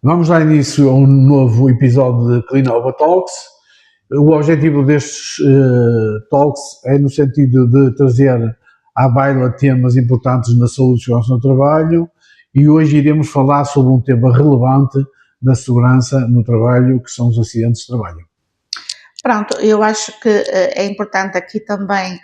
Vamos dar início a um novo episódio de Cleanova Talks. O objetivo destes talks é no sentido de trazer à baila temas importantes na saúde e segurança no trabalho, e hoje iremos falar sobre um tema relevante da segurança no trabalho, que são os acidentes de trabalho. Pronto, eu acho que é importante aqui também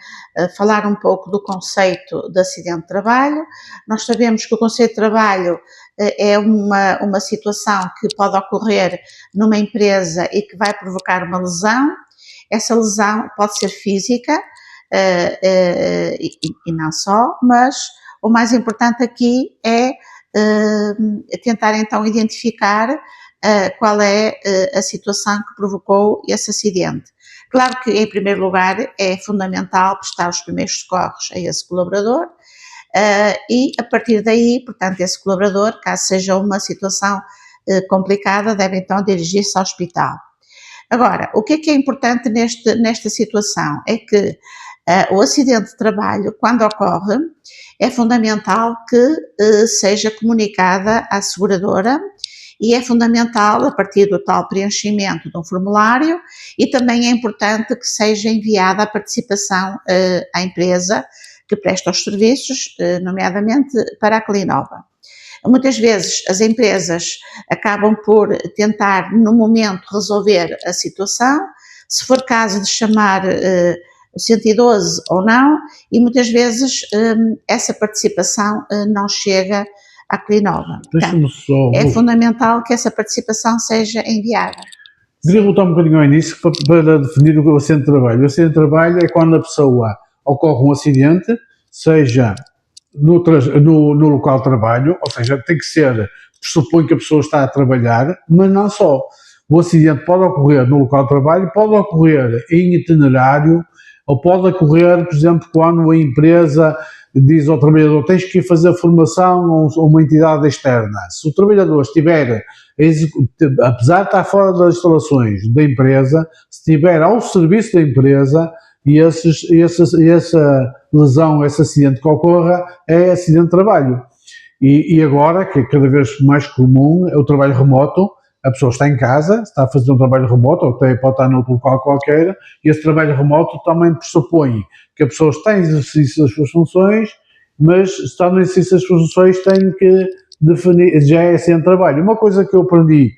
falar um pouco do conceito de acidente de trabalho. Nós sabemos que o conceito de trabalho é uma situação que pode ocorrer numa empresa e que vai provocar uma lesão. Essa lesão pode ser física e não só, mas o mais importante aqui é tentar então identificar qual é a situação que provocou esse acidente. Claro que, em primeiro lugar, é fundamental prestar os primeiros socorros a esse colaborador e, a partir daí, portanto, esse colaborador, caso seja uma situação complicada, deve então dirigir-se ao hospital. Agora, o que é importante nesta situação é que o acidente de trabalho, quando ocorre, é fundamental que seja comunicada à seguradora. E é fundamental, a partir do tal preenchimento de um formulário, e também é importante que seja enviada a participação à empresa que presta os serviços, nomeadamente para a Cleanova. Muitas vezes as empresas acabam por tentar, no momento, resolver a situação, se for caso de chamar o 112 ou não, e muitas vezes essa participação não chega à Cleanova. É fundamental que essa participação seja enviada. Queria voltar um bocadinho ao início para definir o acidente de trabalho. O acidente de trabalho é quando a pessoa ocorre um acidente, seja no local de trabalho, ou seja, tem que ser, pressupõe que a pessoa está a trabalhar, mas não só. O acidente pode ocorrer no local de trabalho, pode ocorrer em itinerário, ou pode ocorrer, por exemplo, quando a empresa diz ao trabalhador, tens que ir fazer formação a uma entidade externa. Se o trabalhador estiver, apesar de estar fora das instalações da empresa, se estiver ao serviço da empresa, e essa lesão, esse acidente que ocorra, é acidente de trabalho. E agora, que é cada vez mais comum, é o trabalho remoto. A pessoa está em casa, está a fazer um trabalho remoto, ou pode estar noutro local qualquer, e esse trabalho remoto também pressupõe que a pessoa está em exercício das suas funções, mas está no exercício das suas funções tem que definir, já é acidente de trabalho. Uma coisa que eu aprendi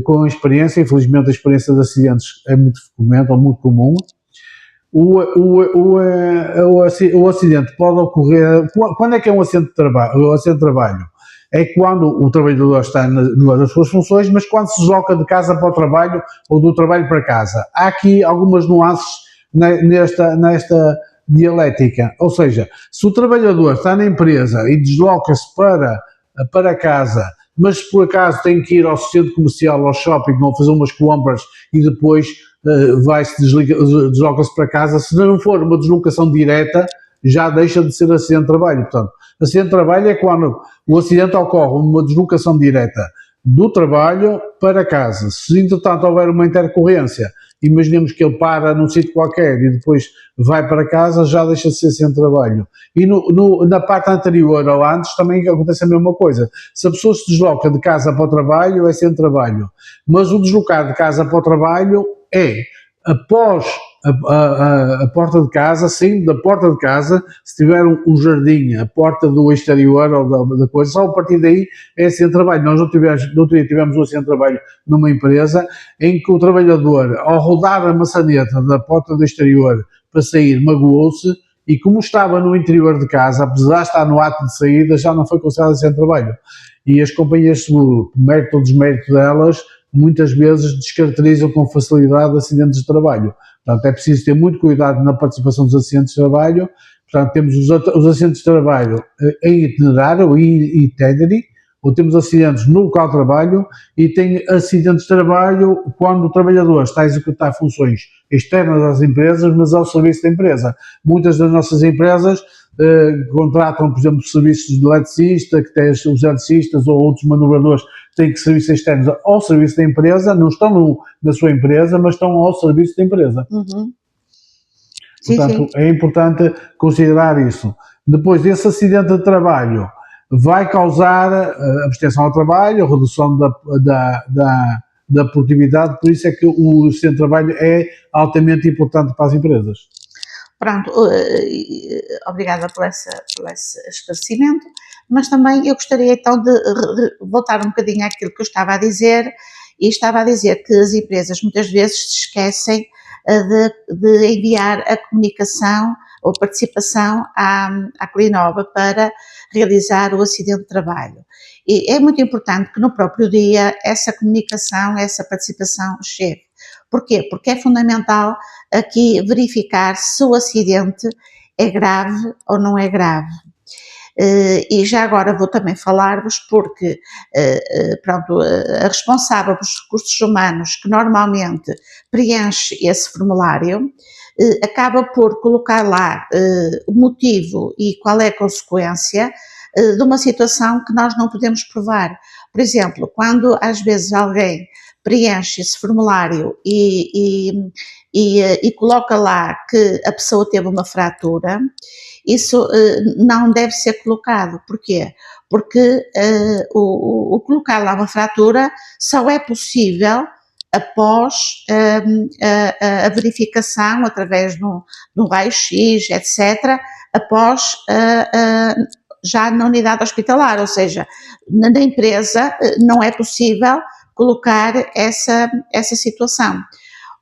com a experiência, infelizmente a experiência de acidentes é muito frequente ou muito comum, o acidente pode ocorrer, quando é que é um acidente de trabalho? O acidente de trabalho é quando o trabalhador está nas suas funções, mas quando se desloca de casa para o trabalho ou do trabalho para casa. Há aqui algumas nuances nesta dialética, ou seja, se o trabalhador está na empresa e desloca-se para casa, mas por acaso tem que ir ao centro comercial, ao shopping ou fazer umas compras e depois desloca-se para casa, se não for uma deslocação direta, já deixa de ser acidente de trabalho. Portanto, acidente de trabalho é quando o acidente ocorre uma deslocação direta do trabalho para casa. Se entretanto houver uma intercorrência, imaginemos que ele para num sítio qualquer e depois vai para casa, já deixa de ser acidente de trabalho. E na parte anterior ou antes também acontece a mesma coisa. Se a pessoa se desloca de casa para o trabalho, é acidente de trabalho. Mas o deslocar de casa para o trabalho é após a porta de casa, saindo da porta de casa, se tiver um jardim, a porta do exterior ou da coisa, só a partir daí é acidente de trabalho. Nós no outro dia tivemos um acidente de trabalho numa empresa em que o trabalhador, ao rodar a maçaneta da porta do exterior para sair, magoou-se e como estava no interior de casa, apesar de estar no ato de saída, já não foi considerado acidente de trabalho. E as companhias de seguro, mérito ou desmérito delas, muitas vezes descaracterizam com facilidade acidentes de trabalho. Portanto, é preciso ter muito cuidado na participação dos acidentes de trabalho. Portanto, temos os acidentes de trabalho em itinerário, ou itinerary, ou temos acidentes no local de trabalho, e tem acidentes de trabalho quando o trabalhador está a executar funções externas às empresas, mas ao serviço da empresa. Muitas das nossas empresas contratam, por exemplo, serviços de eletricista, que têm os eletricistas ou outros manobradores que têm serviços externos ao serviço da empresa, não estão na sua empresa, mas estão ao serviço da empresa. Uhum. Portanto, sim. É importante considerar isso. Depois desse acidente de trabalho, vai causar abstenção ao trabalho, redução da produtividade, por isso é que o acidente de trabalho é altamente importante para as empresas. Pronto, obrigada por esse esclarecimento, mas também eu gostaria então de voltar um bocadinho àquilo que eu estava a dizer, e estava a dizer que as empresas muitas vezes se esquecem de enviar a comunicação ou participação à Colinova para realizar o acidente de trabalho. E é muito importante que no próprio dia essa comunicação, essa participação chegue. Porquê? Porque é fundamental aqui verificar se o acidente é grave ou não é grave. E já agora vou também falar-vos porque, pronto, a responsável pelos recursos humanos que normalmente preenche esse formulário acaba por colocar lá o motivo e qual é a consequência de uma situação que nós não podemos provar. Por exemplo, quando às vezes alguém preenche esse formulário e coloca lá que a pessoa teve uma fratura, isso não deve ser colocado. Porquê? Porque o colocar lá uma fratura só é possível após a verificação, através de um raio-x, etc., após já na unidade hospitalar, ou seja, na empresa não é possível colocar essa situação.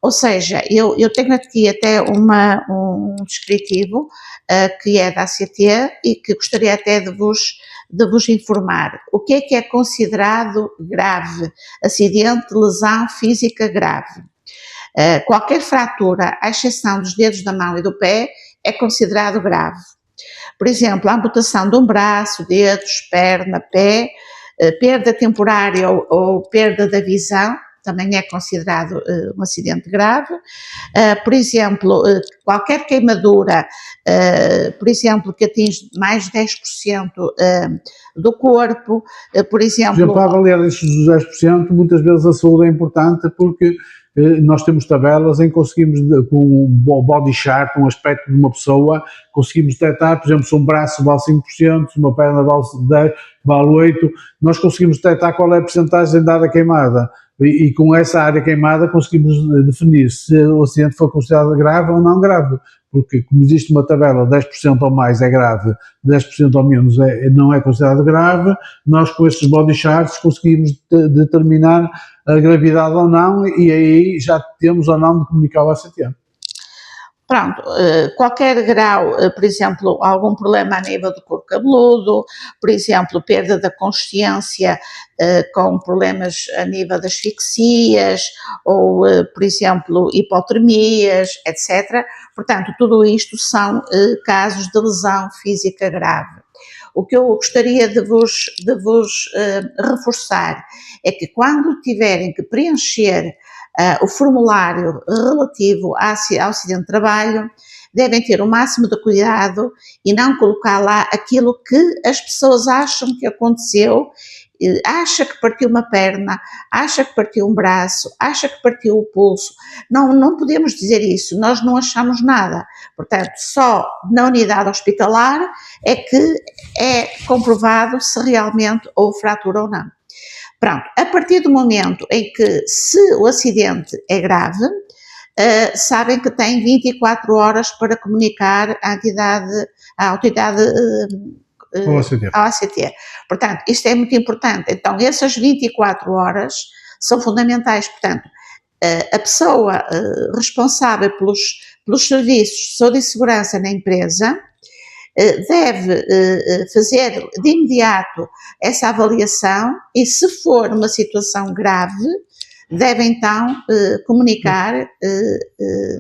Ou seja, eu tenho aqui até um descritivo que é da ACT e que gostaria até de vos informar. O que é considerado grave? Acidente, lesão física grave. Qualquer fratura, à exceção dos dedos da mão e do pé, é considerado grave. Por exemplo, a amputação de um braço, dedos, perna, pé, perda temporária ou perda da visão, também é considerado um acidente grave. Por exemplo, qualquer queimadura, por exemplo, que atinge mais de 10% do corpo, por exemplo... Para avaliar estes 10%, muitas vezes a saúde é importante porque nós temos tabelas em que conseguimos, com um body chart, um aspecto de uma pessoa, conseguimos detectar, por exemplo, se um braço vale 5%, se uma perna vale 10%, vale 8%, nós conseguimos detectar qual é a percentagem da área queimada. E com essa área queimada conseguimos definir se o acidente foi considerado grave ou não grave, porque como existe uma tabela, 10% ou mais é grave, 10% ou menos não é considerado grave, nós com estes body charts conseguimos determinar a gravidade ou não e aí já temos ou não de comunicar ao ACT. Pronto, qualquer grau, por exemplo, algum problema a nível do couro cabeludo, por exemplo, perda da consciência com problemas a nível das asfixias ou, por exemplo, hipotermias, etc. Portanto, tudo isto são casos de lesão física grave. O que eu gostaria de vos reforçar é que quando tiverem que preencher o formulário relativo ao acidente de trabalho, devem ter o máximo de cuidado e não colocar lá aquilo que as pessoas acham que aconteceu, acha que partiu uma perna, acha que partiu um braço, acha que partiu o pulso. Não podemos dizer isso, nós não achamos nada. Portanto, só na unidade hospitalar é que é comprovado se realmente houve fratura ou não. Pronto, a partir do momento em que, se o acidente é grave, sabem que têm 24 horas para comunicar à autoridade ao ACT. Portanto, isto é muito importante. Então, essas 24 horas são fundamentais. Portanto, a pessoa responsável pelos serviços de saúde e segurança na empresa deve fazer de imediato essa avaliação e, se for uma situação grave, deve então comunicar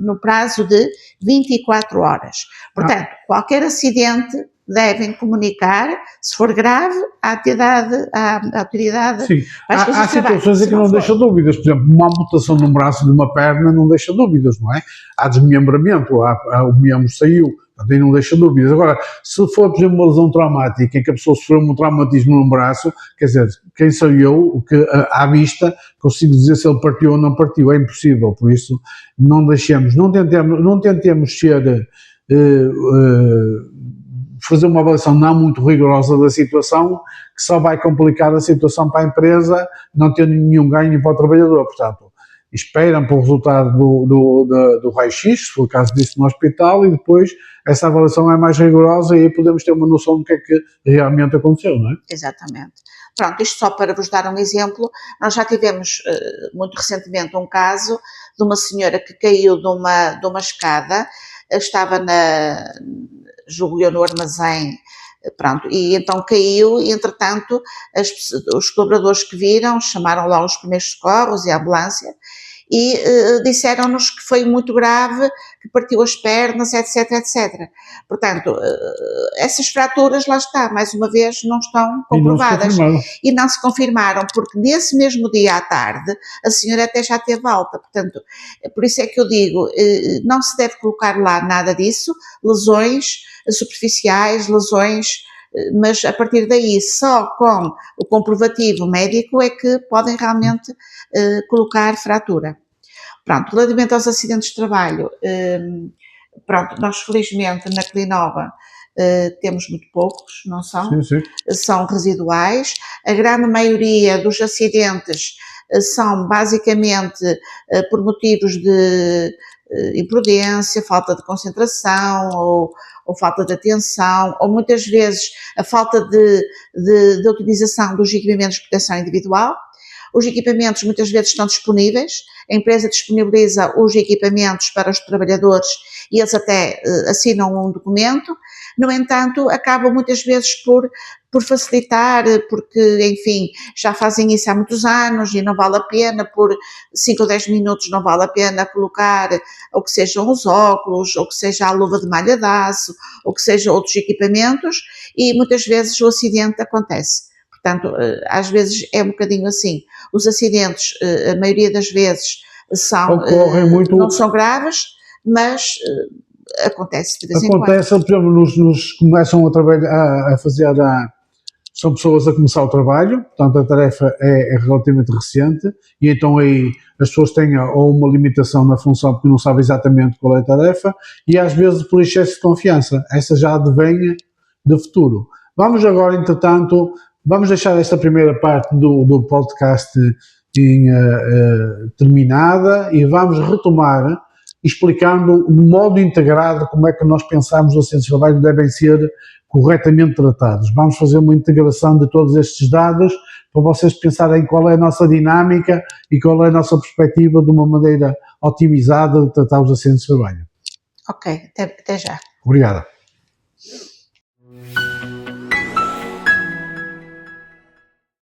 no prazo de 24 horas. Portanto, qualquer acidente devem comunicar, se for grave, à autoridade. Sim, há situações em que não deixa dúvidas. Por exemplo, uma amputação de um braço e de uma perna não deixa dúvidas, não é? Há desmembramento, o membro saiu, aí não deixa dúvidas. Agora, se for, por exemplo, uma lesão traumática em que a pessoa sofreu um traumatismo num braço, quer dizer, quem sou eu, o que à vista consigo dizer se ele partiu ou não partiu, é impossível. Por isso, não deixemos, não tentemos ser fazer uma avaliação não muito rigorosa da situação, que só vai complicar a situação para a empresa, não tendo nenhum ganho para o trabalhador. Portanto, esperam pelo resultado do raio-x, se for o caso disso no hospital, e depois essa avaliação é mais rigorosa e aí podemos ter uma noção do que é que realmente aconteceu, não é? Exatamente. Pronto, isto só para vos dar um exemplo, nós já tivemos muito recentemente um caso de uma senhora que caiu de uma escada, estava julgo eu no armazém, pronto, e então caiu e entretanto os colaboradores que viram chamaram lá os primeiros socorros e a ambulância e disseram-nos que foi muito grave, que partiu as pernas, etc, etc. Portanto, essas fraturas, lá está, mais uma vez, não estão comprovadas. E não se confirmaram, porque nesse mesmo dia à tarde, a senhora até já teve alta. Portanto, por isso é que eu digo, não se deve colocar lá nada disso, lesões superficiais, lesões, mas a partir daí, só com o comprovativo médico é que podem realmente colocar fratura. Pronto, relativamente aos acidentes de trabalho, pronto, nós felizmente na Clinova temos muito poucos, não são? Sim, sim. São residuais. A grande maioria dos acidentes são basicamente por motivos de imprudência, falta de concentração ou falta de atenção, ou muitas vezes a falta de utilização dos equipamentos de proteção individual. Os equipamentos muitas vezes estão disponíveis, a empresa disponibiliza os equipamentos para os trabalhadores e eles até assinam um documento, no entanto acabam muitas vezes por facilitar, porque enfim, já fazem isso há muitos anos e não vale a pena, por 5 ou 10 minutos não vale a pena colocar ou que sejam os óculos, ou que seja a luva de malha de aço, ou que sejam outros equipamentos e muitas vezes o acidente acontece. Portanto, às vezes é um bocadinho assim. Os acidentes, a maioria das vezes, não são graves, mas acontece de vez em quando. Acontece, por exemplo, nos começam a trabalhar, a fazer, são pessoas a começar o trabalho, portanto a tarefa é relativamente recente, e então aí as pessoas têm ou uma limitação na função porque não sabem exatamente qual é a tarefa, e às vezes por excesso de confiança. Essa já advém de futuro. Vamos agora, entretanto, vamos deixar esta primeira parte do podcast terminada e vamos retomar explicando de modo integrado como é que nós pensamos que os acidentes de trabalho devem ser corretamente tratados. Vamos fazer uma integração de todos estes dados para vocês pensarem qual é a nossa dinâmica e qual é a nossa perspectiva de uma maneira otimizada de tratar os acidentes de trabalho. Ok, até já. Obrigado.